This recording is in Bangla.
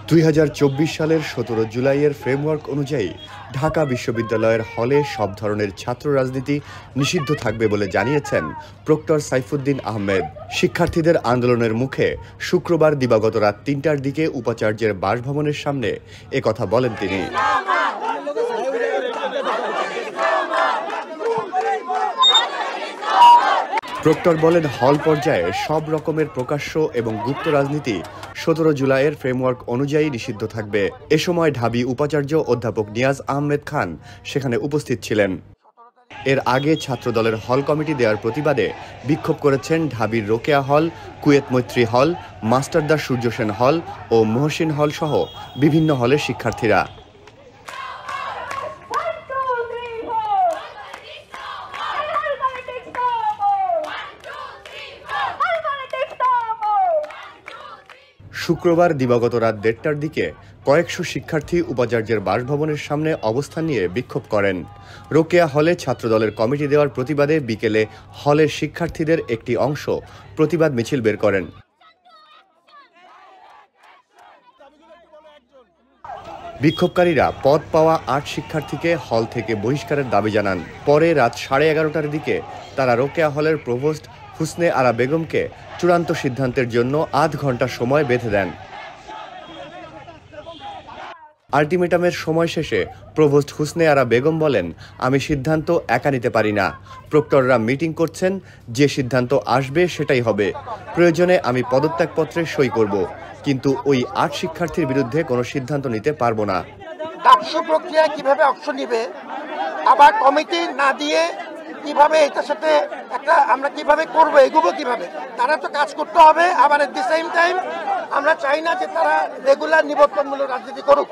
2024 সালের 17 জুলাইয়ের ফ্রেমওয়ার্ক অনুযায়ী ঢাকা বিশ্ববিদ্যালয়ের হলে সব ধরনের ছাত্র রাজনীতি নিষিদ্ধ থাকবে বলে জানিয়েছেন প্রক্টর সাইফুদ্দিন আহমেদ। শিক্ষার্থীদের আন্দোলনের মুখে শুক্রবার দিবাগত রাত ৩টার দিকে উপাচার্যের বাসভবনের সামনে একথা বলেন তিনি। প্রক্টর বলেন, হল পর্যায়ে সব রকমের প্রকাশ্য এবং গুপ্ত রাজনীতি 17 জুলাইয়ের ফ্রেমওয়ার্ক অনুযায়ী নিষিদ্ধ থাকবে। এ সময় ঢাবি উপাচার্য অধ্যাপক নিয়াজ আহমেদ খান সেখানে উপস্থিত ছিলেন। এর আগে ছাত্রদলের হল কমিটি দেওয়ার প্রতিবাদে বিক্ষোভ করেছেন ঢাবির রোকেয়া হল, কুয়েত মৈত্রী হল, মাস্টারদা সূর্য সেন হল ও মহসিন হল সহ বিভিন্ন হলের শিক্ষার্থীরা। শুক্রবার দিবাগত রাত 1:30টার দিকে কয়েকশো শিক্ষার্থী উপাচার্যের বাসভবনের সামনে অবস্থান নিয়ে বিক্ষোভ করেন। রোকেয়া হলে ছাত্রদলের কমিটি দেওয়ার প্রতিবাদে বিকেলে হলের শিক্ষার্থীদের একটি অংশ প্রতিবাদ মিছিল বের করেন। বিক্ষোভকারীরা পদ পাওয়া 8 শিক্ষার্থীকে হল থেকে বহিষ্কারের দাবি জানান। পরে রাত 11:30টার দিকে তারা রোকেয়া হলের প্রভোস্ট হুসনে আরা বেগমকে চূড়ান্ত সিদ্ধান্তের জন্য আধ ঘন্টা সময় বেঁধে দেন। আলটিমেটামের সময় শেষে প্রভোস্ট হুসনে আরা বেগম বলেন, আমি সিদ্ধান্ত একা নিতে পারি না। প্রক্টররা মিটিং করছেন, যে সিদ্ধান্ত আসবে সেটাই হবে। প্রয়োজনে আমি পদত্যাগপত্রে সই করব, কিন্তু ওই 8 শিক্ষার্থীর বিরুদ্ধে কোনো সিদ্ধান্ত নিতে পারবো না। ডাকসু প্রক্রিয়া কিভাবে অংশ নিবে, আবার কমিটি না দিয়ে কিভাবে এটার সাথে একটা আমরা কিভাবে করবো, এগুলো কিভাবে, তারা তো কাজ করতে হবে। আবার এট দি সেম টাইম আমরা চাই না যে তারা রেগুলার নিবন্ধনমূলক রাজনীতি করুক।